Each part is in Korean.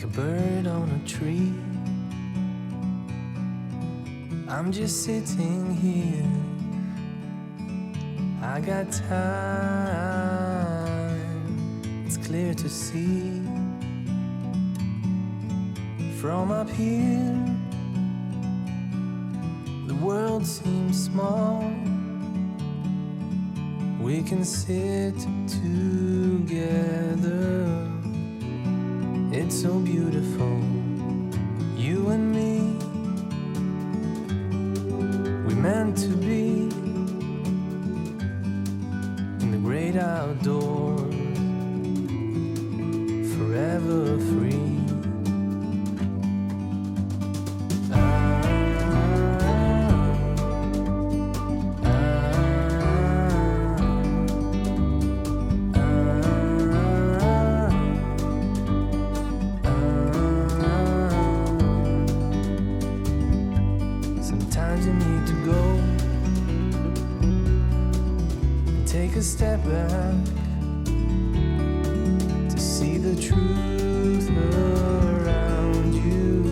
bird on a tree. I'm just sitting here. I got time. It's clear to see. From up here, the world seems small. We can sit together. It's so beautiful, you and me. We meant to be in the great outdoors, forever free. Sometimes you need to go and take a step back to see the truth around you.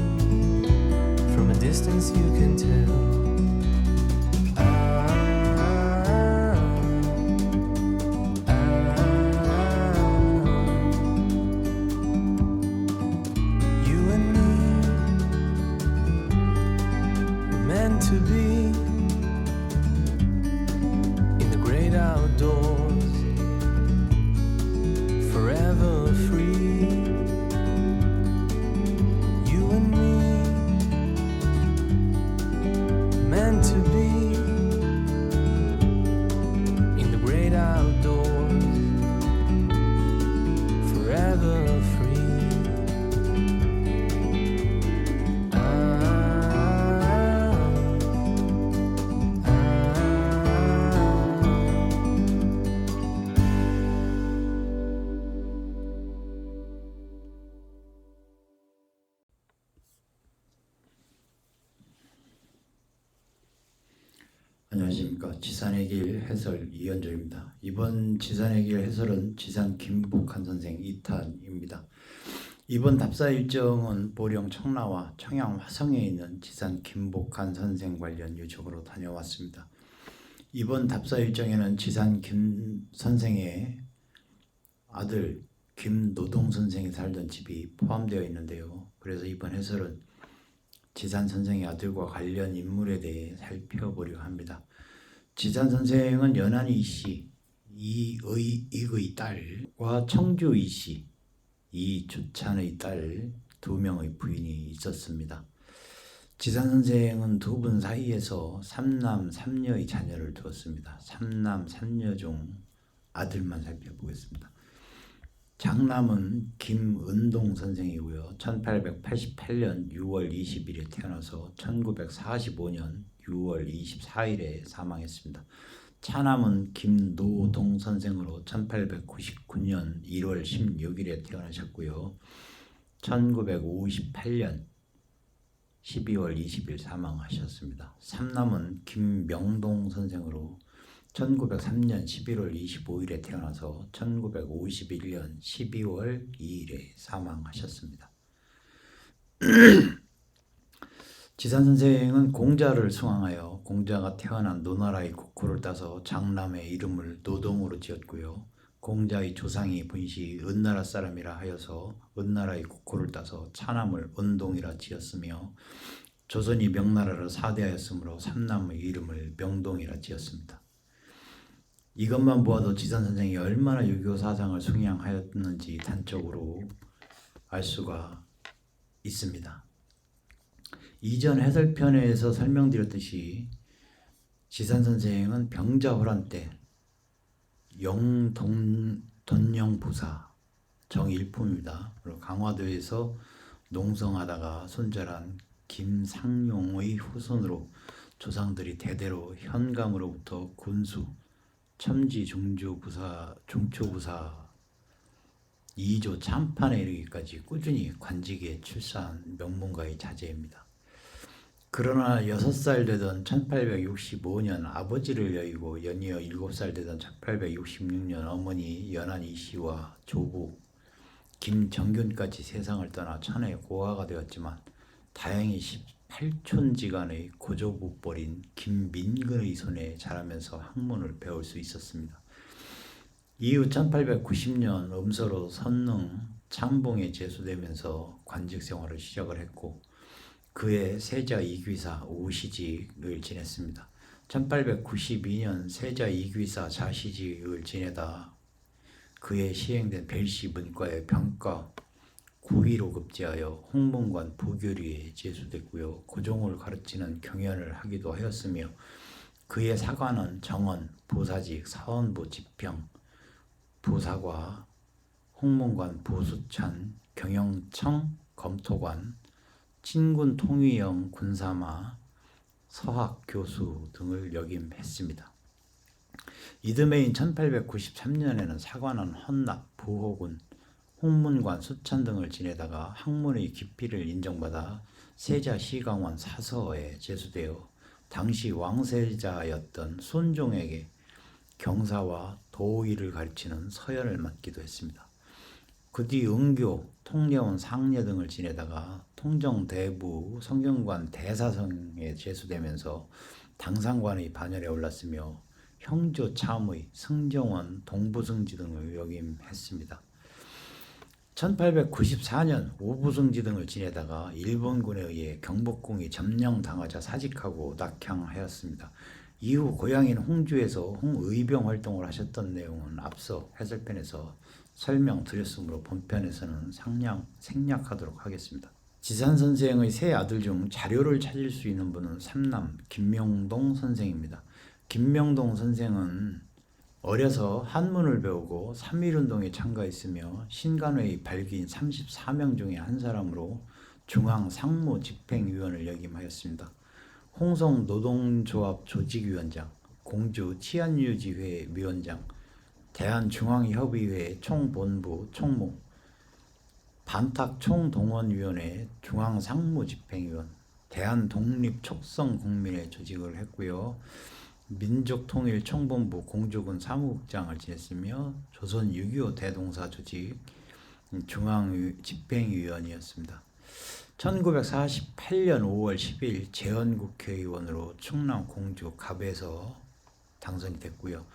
From a distance you can tell. You and me were meant to be in the great outdoors, forever free. You and me meant to be in the great outdoors, forever free. 안녕하십니까. 지산의 길 해설 이현조입니다. 이번 지산의 길 해설은 지산 김복한 선생 2탄입니다. 이번 답사 일정은 보령 청라와 청양 화성에 있는 지산 김복한 선생 관련 요청으로 다녀왔습니다. 이번 답사 일정에는 지산 김 선생의 아들 김노동 선생이 살던 집이 포함되어 있는데요. 그래서 이번 해설은 지산 선생의 아들과 관련 인물에 대해 살펴보려 합니다. 지산 선생은 연안 이씨 이의 딸과 청주 이씨 이주찬의 딸 두 명의 부인이 있었습니다. 지산 선생은 두 분 사이에서 3남 3녀의 자녀를 두었습니다. 3남 3녀 중 아들만 살펴보겠습니다. 장남은 김은동 선생이고요. 1888년 6월 20일에 태어나서 1945년 6월 24일에 사망했습니다. 차남은 김노동 선생으로 1899년 1월 16일에 태어나셨고요. 1958년 12월 20일 사망하셨습니다. 삼남은 김명동 선생으로 1903년 11월 25일에 태어나서 1951년 12월 2일에 사망하셨습니다. 지산 선생은 공자를 숭앙하여 공자가 태어난 노나라의 국호를 따서 장남의 이름을 노동으로 지었고요. 공자의 조상이 분시 은나라 사람이라 하여서 은나라의 국호를 따서 차남을 은동이라 지었으며 조선이 명나라를 사대하였으므로 삼남의 이름을 명동이라 지었습니다. 이것만 보아도 지산 선생이 얼마나 유교 사상을 숭양하였는지 단적으로 알 수가 있습니다. 이전 해설편에서 설명드렸듯이 지산 선생은 병자호란 때 영돈영부사 정일품입니다. 그리고 강화도에서 농성하다가 손절한 김상용의 후손으로 조상들이 대대로 현감으로부터 군수 첨지 중조부사 2조 참판에 이르기까지 꾸준히 관직에 출사한 명문가의 자제입니다. 그러나 6살 되던 1865년 아버지를 여의고 연이어 7살 되던 1866년 어머니 연안 이씨와 조부 김정균까지 세상을 떠나 천의 고아가 되었지만 다행히 18촌지간의 고조부벌인 김민근의 손에 자라면서 학문을 배울 수 있었습니다. 이후 1890년 음서로 선릉 창봉에 제수되면서 관직 생활을 시작을 했고 그해 세자 2귀사 오시직을 지냈습니다. 1892년 세자 2귀사 자시직을 지내다 그해 시행된 벨시 문과의 병과 9위로 급제하여 홍문관 부교리에 제수됐고요. 고종을 가르치는 경연을 하기도 하였으며 그의 사관은 정원, 보사직, 사원부 집평, 부사과, 홍문관 보수찬, 경영청, 검토관, 친군 통위영 군사마, 서학 교수 등을 역임했습니다. 이듬해인 1893년에는 사관원 헌납, 부호군, 홍문관, 수찬 등을 지내다가 학문의 깊이를 인정받아 세자 시강원 사서에 제수되어 당시 왕세자였던 순종에게 경사와 도의를 가르치는 서연을 맡기도 했습니다. 그 뒤 응교, 통려원 상례 등을 지내다가 통정대부 성경관 대사성에 제수되면서 당상관의 반열에 올랐으며 형조 참의, 승정원, 동부승지 등을 역임했습니다. 1894년 오부승지 등을 지내다가 일본군에 의해 경복궁이 점령당하자 사직하고 낙향하였습니다. 이후 고향인 홍주에서 홍의병 활동을 하셨던 내용은 앞서 해설편에서 설명드렸으므로 본편에서는 생략하도록 하겠습니다. 지산 선생의 세 아들 중 자료를 찾을 수 있는 분은 삼남 김명동 선생입니다. 김명동 선생은 어려서 한문을 배우고 3.1운동에 참가했으며 신간회의 발기인 34명 중에 한 사람으로 중앙상무집행위원을 역임하였습니다. 홍성 노동조합 조직위원장, 공주 치안유지회 위원장, 대한중앙협의회 총본부 총무, 반탁총동원위원회 중앙상무집행위원, 대한독립촉성국민회 조직을 했고요. 민족통일총본부 공주군 사무국장을 지냈으며 조선 6.25 대동사 조직 중앙집행위원이었습니다. 1948년 5월 10일 재헌국회의원으로 충남 공주 갑에서 당선이 됐고요.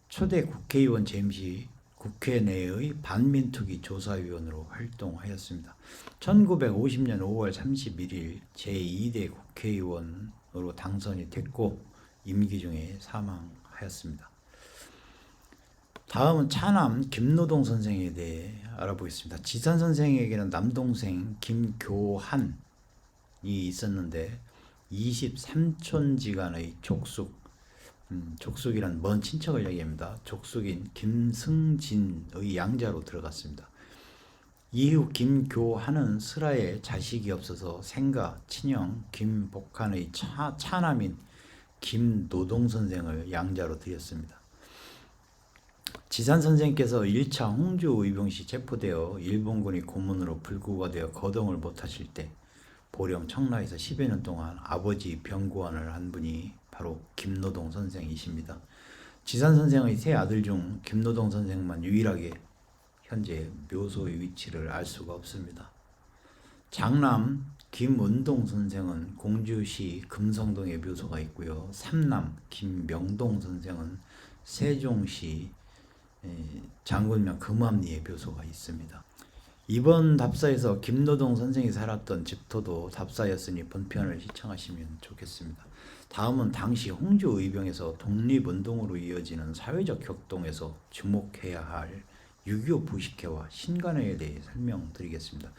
초대 국회의원 재임 시 국회 내의 반민특위 조사위원으로 활동하였습니다. 1950년 5월 31일 제2대 국회의원으로 당선이 됐고 임기 중에 사망하였습니다. 다음은 차남 김노동 선생에 대해 알아보겠습니다. 지산 선생에게는 남동생 김교한이 있었는데 23촌지간의 족속이란 먼 친척을 얘기합니다. 족속인 김승진의 양자로 들어갔습니다. 이후 김교한은 슬하에 자식이 없어서 생가, 친형, 김복한의 차남인 김노동 선생을 양자로 들였습니다. 지산 선생께서 1차 홍주 의병 시 체포되어 일본군이 고문으로 불구가 되어 거동을 못하실 때 보령 청라에서 10여 년 동안 아버지 병고안을 한 분이 바로 김노동 선생이십니다. 지산 선생의 세 아들 중 김노동 선생만 유일하게 현재 묘소의 위치를 알 수가 없습니다. 장남 김은동 선생은 공주시 금성동에 묘소가 있고요. 삼남 김명동 선생은 세종시 장군명 금암리에 묘소가 있습니다. 이번 답사에서 김노동 선생이 살았던 집터도 답사였으니 본편을 시청하시면 좋겠습니다. 다음은 당시 홍주 의병에서 독립운동으로 이어지는 사회적 격동에서 주목해야 할 6.25 부식회와 신간회에 대해 설명드리겠습니다.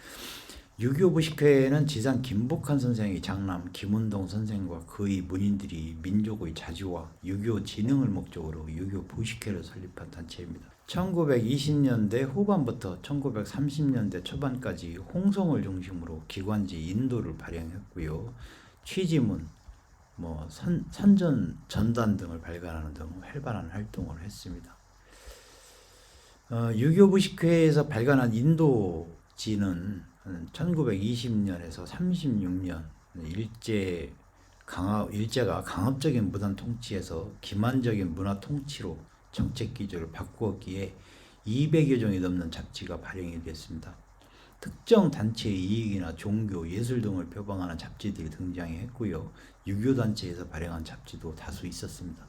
6.25 부식회는 지산 김복한 선생의 장남 김은동 선생과 그의 문인들이 민족의 자주와 6.25 진흥을 목적으로 6.25 부식회를 설립한 단체입니다. 1920년대 후반부터 1930년대 초반까지 홍성을 중심으로 기관지 인도를 발행했고요. 취지문, 선전 전단 등을 발간하는 등 활발한 활동을 했습니다. 6.25 부식회에서 발간한 인도지는 1920년에서 36년 일제가 강압적인 무단 통치에서 기만적인 문화 통치로 정책 기조를 바꾸었기에 200여 종이 넘는 잡지가 발행이 됐습니다. 특정 단체의 이익이나 종교, 예술 등을 표방하는 잡지들이 등장했고요. 유교 단체에서 발행한 잡지도 다수 있었습니다.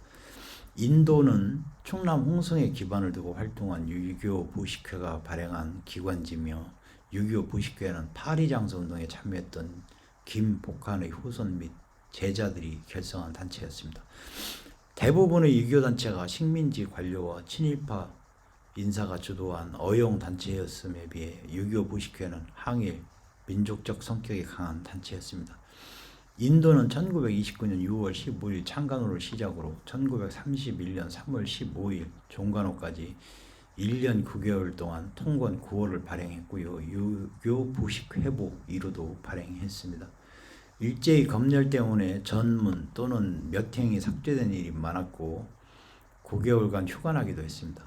인도는 충남 홍성에 기반을 두고 활동한 유교 부식회가 발행한 기관지며 유교 부식회는 파리장서 운동에 참여했던 김복한의 후손 및 제자들이 결성한 단체였습니다. 대부분의 유교 단체가 식민지 관료와 친일파 인사가 주도한 어용 단체였음에 비해 유교 부식회는 항일, 민족적 성격이 강한 단체였습니다. 인도는 1929년 6월 15일 창간호를 시작으로 1931년 3월 15일 종간호까지 1년 9개월 동안 통권 9호를 발행했고요. 유교 부식회보 1호도 발행했습니다. 일제히 검열 때문에 전문 또는 몇 행이 삭제된 일이 많았고 9개월간 휴관하기도 했습니다.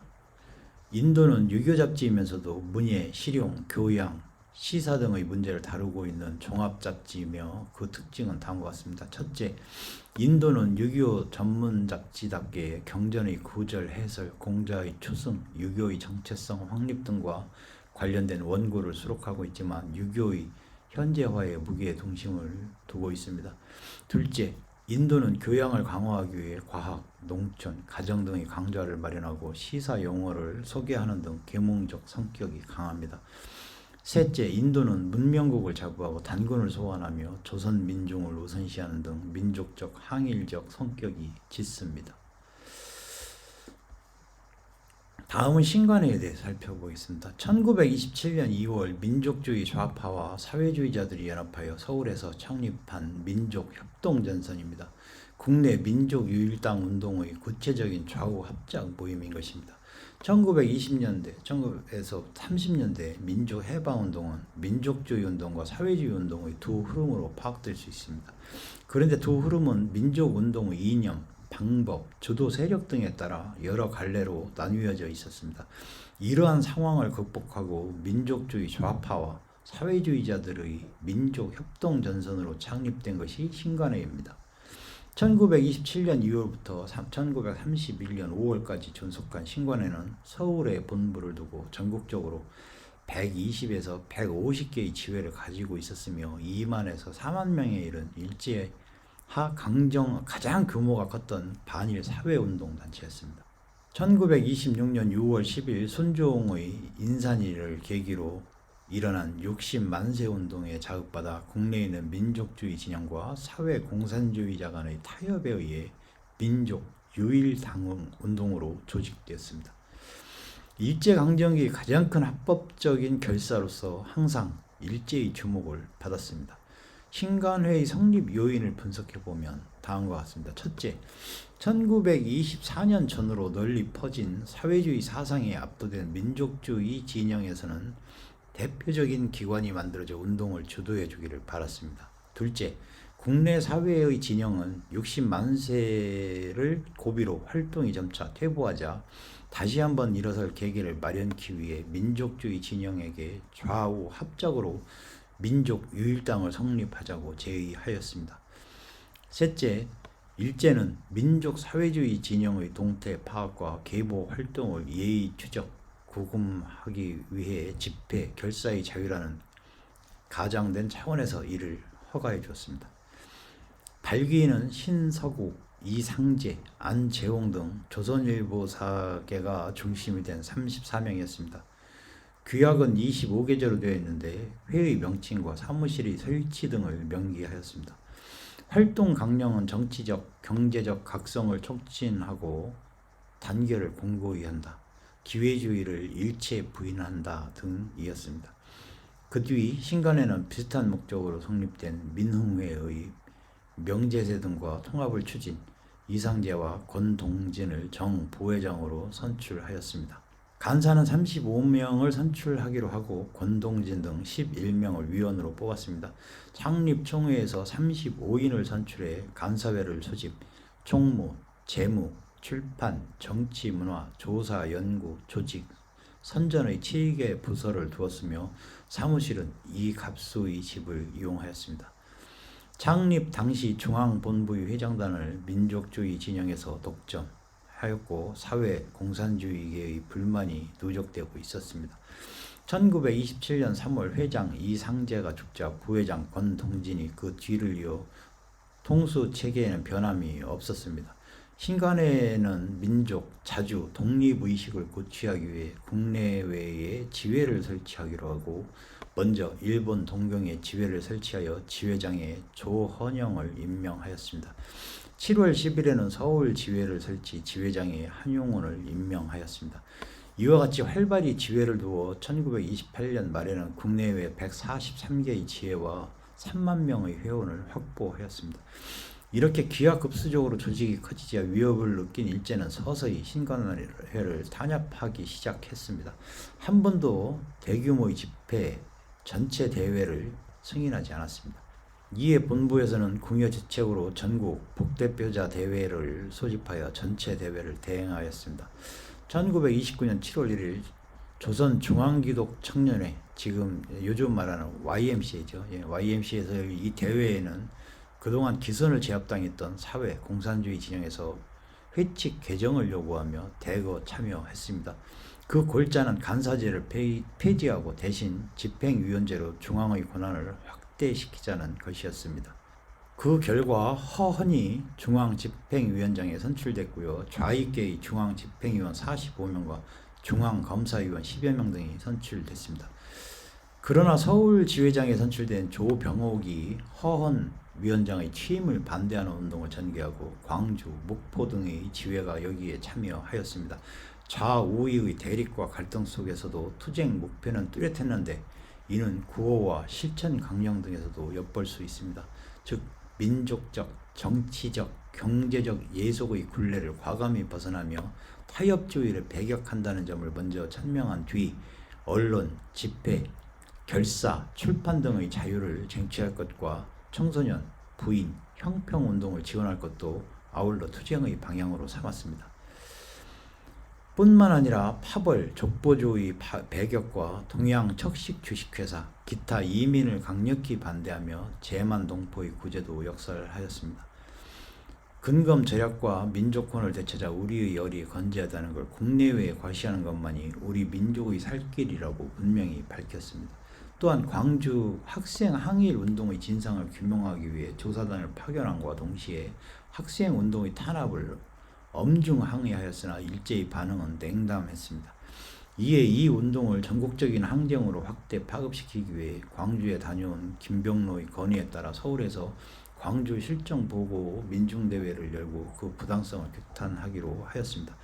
인도는 유교 잡지이면서도 문예, 실용, 교양, 시사 등의 문제를 다루고 있는 종합 잡지이며 그 특징은 다음과 같습니다. 첫째, 인도는 유교 전문 잡지답게 경전의 구절, 해설, 공자의 추승, 유교의 정체성 확립 등과 관련된 원고를 수록하고 있지만 유교의 현재화에 무게의 중심을 두고 있습니다. 둘째, 인도는 교양을 강화하기 위해 과학, 농촌, 가정 등의 강좌를 마련하고 시사 용어를 소개하는 등 계몽적 성격이 강합니다. 셋째, 인도는 문명국을 자부하고 단군을 소환하며 조선 민중을 우선시하는 등 민족적 항일적 성격이 짙습니다. 다음은 신관회에 대해 살펴보겠습니다. 1927년 2월 민족주의 좌파와 사회주의자들이 연합하여 서울에서 창립한 민족협동전선입니다. 국내 민족유일당 운동의 구체적인 좌우 합작 모임인 것입니다. 1920년대, 19에서 30년대 민족해방운동은 민족주의 운동과 사회주의 운동의 두 흐름으로 파악될 수 있습니다. 그런데 두 흐름은 민족운동의 이념, 방법, 주도 세력 등에 따라 여러 갈래로 나뉘어져 있었습니다. 이러한 상황을 극복하고 민족주의 좌파와 사회주의자들의 민족협동전선으로 창립된 것이 신관회입니다. 1927년 2월부터 1931년 5월까지 존속한 신관회는 서울에 본부를 두고 전국적으로 120에서 150개의 지회를 가지고 있었으며 2만에서 4만 명에 이른 일제 하강정 가장 규모가 컸던 반일 사회운동 단체였습니다. 1926년 6월 10일 순종의 인산일을 계기로 일어난 60만세 운동에 자극받아 국내에 있는 민족주의 진영과 사회공산주의자 간의 타협에 의해 민족유일당 운동으로 조직되었습니다. 일제강점기의 가장 큰 합법적인 결사로서 항상 일제의 주목을 받았습니다. 신관회의 성립 요인을 분석해보면 다음과 같습니다. 첫째, 1924년 전후로 널리 퍼진 사회주의 사상에 압도된 민족주의 진영에서는 대표적인 기관이 만들어져 운동을 주도해 주기를 바랐습니다. 둘째, 국내 사회의 진영은 60만세를 고비로 활동이 점차 퇴보하자 다시 한번 일어설 계기를 마련하기 위해 민족주의 진영에게 좌우 합작으로 민족유일당을 성립하자고 제의하였습니다. 셋째, 일제는 민족사회주의 진영의 동태 파악과 계보 활동을 예의 추적, 구금하기 위해 집회, 결사의 자유라는 가장된 차원에서 이를 허가해 주었습니다. 발기인은 신서구, 이상제, 안재홍 등 조선일보사계가 중심이 된 34명이었습니다. 규약은 25계절로 되어 있는데 회의 명칭과 사무실의 설치 등을 명기하였습니다. 활동 강령은 정치적, 경제적 각성을 촉진하고 단결을 공고히 한다, 기회주의를 일체 부인한다 등이었습니다. 그 뒤 신관회는 비슷한 목적으로 성립된 민흥회의 명제세 등과 통합을 추진, 이상제와 권동진을 정부회장으로 선출하였습니다. 간사는 35명을 선출하기로 하고 권동진 등 11명을 위원으로 뽑았습니다. 창립총회에서 35인을 선출해 간사회를 소집, 총무, 재무, 출판, 정치, 문화, 조사, 연구, 조직, 선전의 7개 부서를 두었으며 사무실은 이갑수의 집을 이용하였습니다. 창립 당시 중앙본부의 회장단을 민족주의 진영에서 독점, 하였고 사회 공산주의계의 불만이 누적되고 있었습니다. 1927년 3월 회장 이상재가 죽자 부회장 권동진이 그 뒤를 이어 통수 체계에는 변함이 없었습니다. 신간에는 민족, 자주, 독립의식을 고취하기 위해 국내외에 지회를 설치하기로 하고 먼저 일본 동경에 지회를 설치하여 지회장에 조헌영을 임명하였습니다. 7월 10일에는 서울 지회를 설치 지회장에 한용운을 임명하였습니다. 이와 같이 활발히 지회를 두어 1928년 말에는 국내외 143개의 지회와 3만 명의 회원을 확보하였습니다. 이렇게 기하급수적으로 조직이 커지자 위협을 느낀 일제는 서서히 신간회를 탄압하기 시작했습니다. 한 번도 대규모의 집회, 전체 대회를 승인하지 않았습니다. 이에 본부에서는 궁여지책으로 전국 북대표자 대회를 소집하여 전체 대회를 대행하였습니다. 1929년 7월 1일 조선중앙기독청년회, 지금 요즘 말하는 YMCA죠. YMCA에서 이 대회에는 그동안 기선을 제압당했던 사회 공산주의 진영에서 회칙 개정을 요구하며 대거 참여했습니다. 그 골자는 간사제를 폐지하고 대신 집행위원제로 중앙의 권한을 확대시키자는 것이었습니다. 그 결과 허헌이 중앙집행위원장에 선출됐고요. 좌익계의 중앙집행위원 45명과 중앙검사위원 10여 명 등이 선출됐습니다. 그러나 서울지회장에 선출된 조병옥이 허헌 위원장의 취임을 반대하는 운동을 전개하고 광주, 목포 등의 지회가 여기에 참여하였습니다. 좌우의 대립과 갈등 속에서도 투쟁 목표는 뚜렷했는데 이는 구호와 실천 강령 등에서도 엿볼 수 있습니다. 즉 민족적, 정치적, 경제적 예속의 굴레를 과감히 벗어나며 타협주의를 배격한다는 점을 먼저 천명한 뒤 언론, 집회, 결사, 출판 등의 자유를 쟁취할 것과 청소년, 부인, 형평운동을 지원할 것도 아울러 투쟁의 방향으로 삼았습니다. 뿐만 아니라 파벌, 족보주의 배격과 동양 척식 주식회사, 기타 이민을 강력히 반대하며 재만 동포의 구제도 역설하였습니다. 근검 절약과 민족혼을 되찾아 우리의 열이 건재하다는 걸 국내외에 과시하는 것만이 우리 민족의 살 길이라고 분명히 밝혔습니다. 또한 광주 학생 항일 운동의 진상을 규명하기 위해 조사단을 파견함과 동시에 학생 운동의 탄압을 엄중 항의하였으나 일제의 반응은 냉담했습니다. 이에 이 운동을 전국적인 항쟁으로 확대 파급시키기 위해 광주에 다녀온 김병로의 건의에 따라 서울에서 광주 실정 보고 민중대회를 열고 그 부당성을 규탄하기로 하였습니다.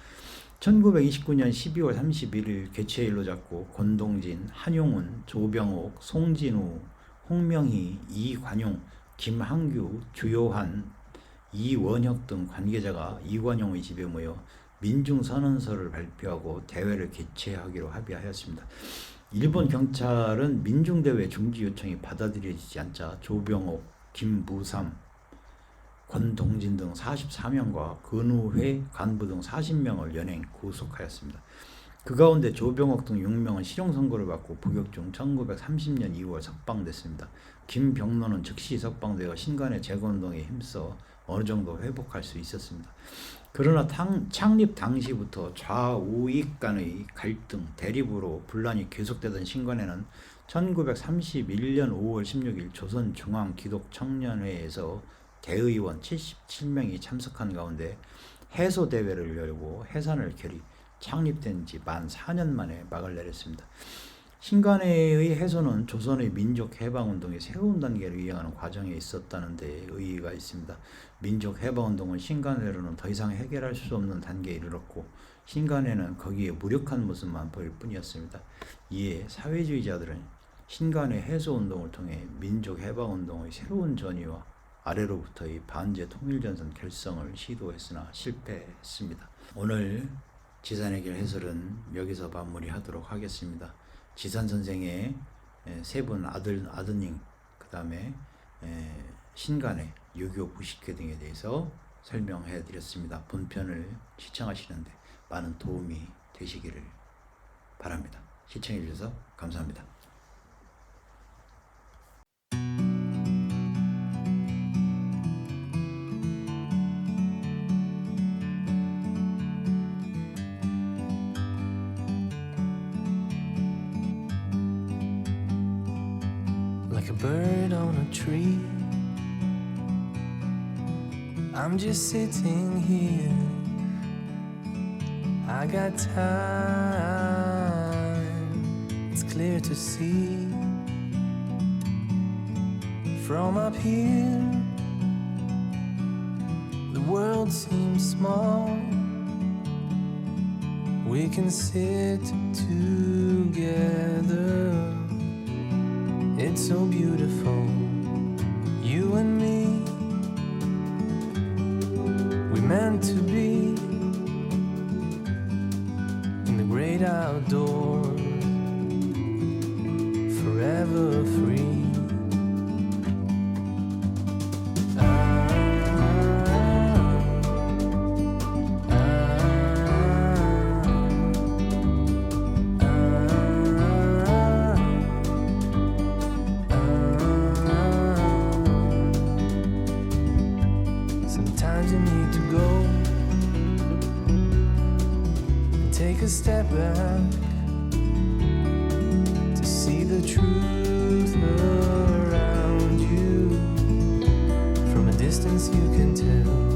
1929년 12월 31일 개최일로 잡고 권동진, 한용운, 조병옥, 송진우, 홍명희, 이관용, 김항규, 주요한, 이원혁 등 관계자가 이관용의 집에 모여 민중선언서를 발표하고 대회를 개최하기로 합의하였습니다. 일본 경찰은 민중대회 중지 요청이 받아들여지지 않자 조병옥, 김무삼, 권동진 등 44명과 근우회 간부 등 40명을 연행 구속하였습니다. 그 가운데 조병옥 등 6명은 실형 선고를 받고 복역 중 1930년 2월 석방됐습니다. 김병로는 즉시 석방되어 신간의 재건운동에 힘써 어느 정도 회복할 수 있었습니다. 그러나 창립 당시부터 좌우익 간의 갈등, 대립으로 분란이 계속되던 신간에는 1931년 5월 16일 조선중앙기독청년회에서 대의원 77명이 참석한 가운데 해소대회를 열고 해산을 결의, 창립된 지 만 4년 만에 막을 내렸습니다. 신간회의 해소는 조선의 민족해방운동의 새로운 단계를 이행하는 과정에 있었다는 데 의의가 있습니다. 민족해방운동은 신간회로는 더 이상 해결할 수 없는 단계에 이르렀고 신간회는 거기에 무력한 모습만 보일 뿐이었습니다. 이에 사회주의자들은 신간회 해소운동을 통해 민족해방운동의 새로운 전위와 아래로부터의 반제 통일전선 결성을 시도했으나 실패했습니다. 오늘 지산해결 해설은 여기서 마무리하도록 하겠습니다. 지산 선생의 세 분 아드님, 그 다음에 신간회, 유교 부식회 등에 대해서 설명해 드렸습니다. 본편을 시청하시는데 많은 도움이 되시기를 바랍니다. 시청해 주셔서 감사합니다. like a bird on a tree. I'm just sitting here. I got time. It's clear to see from up here. The world seems small. We can sit together. It's so beautiful, you and me. We meant to be in the great outdoors, forever free. Sometimes you need to go and take a step back to see the truth around you. From a distance you can tell